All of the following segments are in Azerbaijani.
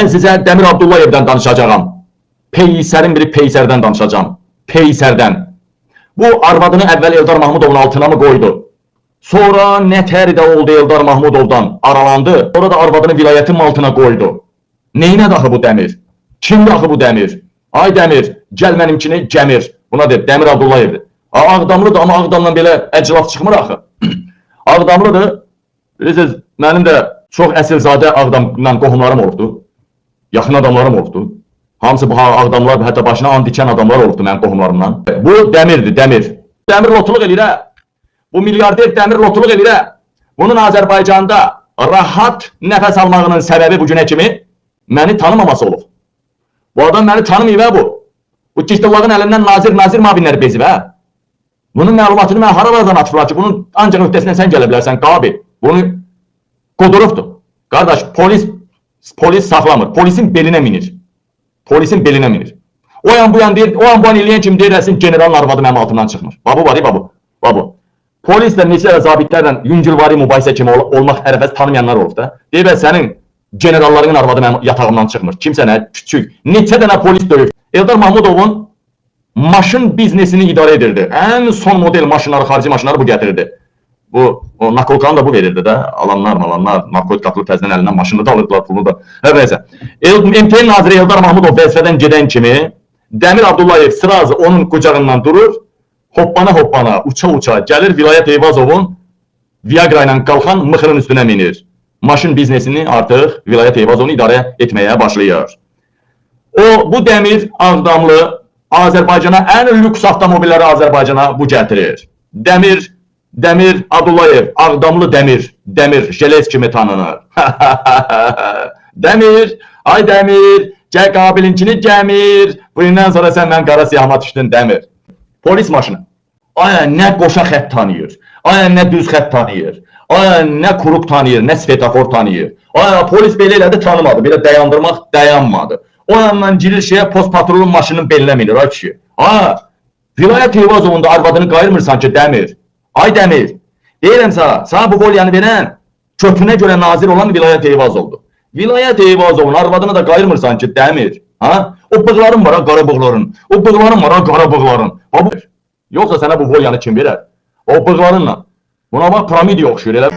Mən sizə Dəmir Abdullayevdən danışacağam. Peysərin biri Peysərdən danışacağam. Peysərdən. Bu arvadını əvvəl Eldar Mahmudovun altına mı qoydu? Sonra nətəri də oldu Eldar Mahmudovdan aralandı. Sonra da arvadını vilayətin altına qoydu. Neyinə daxı bu Dəmir? Kimdir axı bu Dəmir? Ay Dəmir, gəl mənimkini gəmir. Buna deyib, Dəmir Abdullayevdir. Ağdamlıdır, amma Ağdamdan belə əclaf çıxmır axı. Ağdamlıdır. Bilirsiniz, mənim də çox əsilzadə Ağdamdan qohumlarım olubdu. Yaxın adamlarım olubdu. Hamısı bu Ağdamlar, hətta başına and dikən adamlar olubdu mənim qohumlarımdan. Bu Dəmirdir, Dəmir. Dəmir lotuluq edir, hə? Bu milyarder Dəmir lotuluq edir, hə? Bunun Azərbaycanda rahat nəfəs almağının səbəbi bu günə kimi məni tanımaması olub. Bu adam məni tanımayıb, hə bu? Bu Kiçdillağın əlindən nazir mabinləri bezib, hə? Bunun məlumatını mən haralardan atıblar ki, bunun ancaq öhdəsindən sən gələ bilərsən, qabi. Bunu qodurubdur. Qardaş, polis saxlamır. Polisin belinə minir. Polisin belinə minir. O yan bu yan deyir, o yan bu yan eləyən kimi deyirəsin, generalın arvadı mənim altından çıxmır. Babu var, babu. Polislə, neçə zabitlərlə yüngülvari mübahisə kimi olmaq ərəfəs tanımayanlar olub da. Deyib, sənin generallarının arvadı mənim yatağımdan çıxmır. Kimsə nə? Küçük. Neçə dənə polis döyüb. Eldar Mahmudovun maşın biznesini idarə edirdi. Ən son model maşınları, xarici maşınları bu gətirirdi. Bu, o nakolkanı da bu verirdi də. Alanlar, narkotik qatılıb təzdən əlindən maşını da alırdılar, pulunu da. Həvəsə. MTN naziri Eldar Mahmudov vəzifədən gedən kimi Dəmir Abdullayev sırazı onun qucağından durur, hoppana, uça gəlir Vilayət Eyvazovun Viagra ilə qalxan mıxırın üstünə minir. Maşın biznesini artıq Vilayət Eyvazovunu idarə etməyə başlayır. Bu Dəmir Ağdamlı Azərbaycana ən lüks avtomobilləri Azərbaycana bu gətirir. Dəmir Abdullayev, Ağdamlı Dəmir, jelez kimi tanınır. Dəmir, ay Dəmir, gəl qabilinkini gəmir. Bundan sonra sən mən qara siyahıma düşdün Dəmir. Polis maşını. Ay, nə qoşa xət tanıyır, ay, nə düz xət tanıyır, ay, nə kurup tanıyır, nə svetofor tanıyır. Ay, polis belə elədi, tanımadı, belə dayandırmaq dayanmadı. O yandan girir şeyə, post patrolun maşının belinə minir, ay kişi. Ay, Vilayət Eyvazovunda arvadını qayırmırsan ki, Dəmir. Ay Dəmir, deyirəm sana bu volyanı verən, köpünə görə nazir olan Vilayət Eyvazovdur. Vilayət Eyvazovun arvadını da qayırmırsan ki, Dəmir. O bığların var, qara bığların. O bığların var, qara bığların. Yoxsa sənə bu volyanı kim verər? O bığlarınla. Buna bax, piramidi oxşuyur, elə.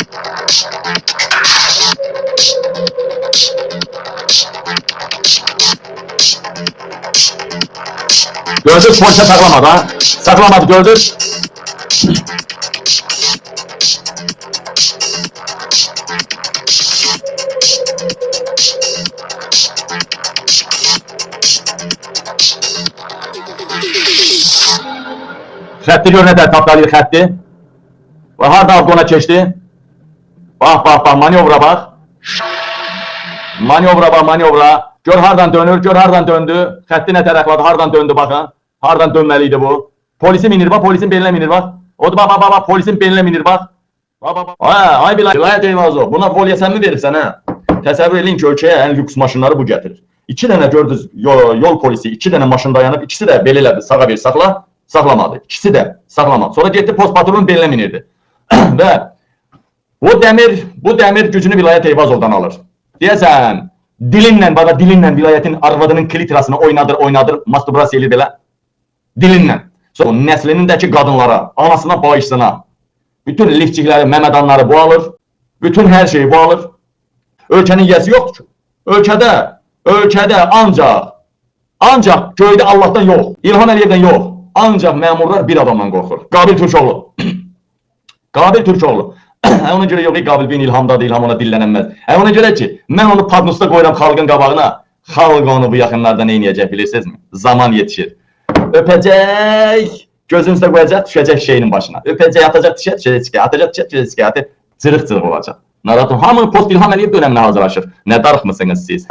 Gördür, polisə saklamadı, ha? Saklamadı, gördür. Xətti gör nədə tapdalayır xətti. Harada avqona keçdi. Bax, maniovra bax. Maniovra. Gör hardan dönür, gör hardan döndü. Xətti nə tərəfladı, hardan döndü baxın. Hardan dönməliydi bu. Polisi minir bax, polisin belinə minir bax. O da bax, polisin belinə minir bax. Ay Vilayət Eyvazov, buna volya sən mi verirsən, hə? Təsəvvür edin ki, ölkəyə ən lüks maşınları bu gətirir. 2 dənə gördünüz yol polisi, 2 dənə maşın dayanıb, ikisi də belə elədi, sağa bir saxla, saxlamadı. İkisi də saxlamadı. Sonra getdi post patrolun belinə minirdi. Və bu Dəmir gücünü Vilayət Eyvazovdan alır. Deyəsən, dilinlə vilayətin arvadının klitrasını oynadır, masturbasiya edir belə. Dilinlə. Sonra nəslindəki qadınlara, anasına, bağışsına, bütün liftçikləri, məmədanları bu alır, bütün hər şeyi bu alır. Ölkənin yəsi yoxdur ki. Ölkədə ancaq göydə Allahdan yox, İlham Əliyevdən yox, ancaq məmurlar bir adamdan qorxur. Qabil Türkoğlu. Ona görə yox, Qabil bin İlhamdadır, İlham ona dillənənməz. Ona görə ki, mən onu padnosda qoyuram xalqın qabağına, xalq onu bu yaxınlarda nə inəyəcək bilirsinizmi? Zaman yetişir. Öpəcək, gözünü üstə qoyacaq, düşəcək şeyinin başına. Öpəcək, atacaq, düşəcək, atacaq, düşəcək, cırıq olacaq. Narahat, hamı post İlham Əliyev dönəminə hazırlaşır. Nə darıxmısınız siz?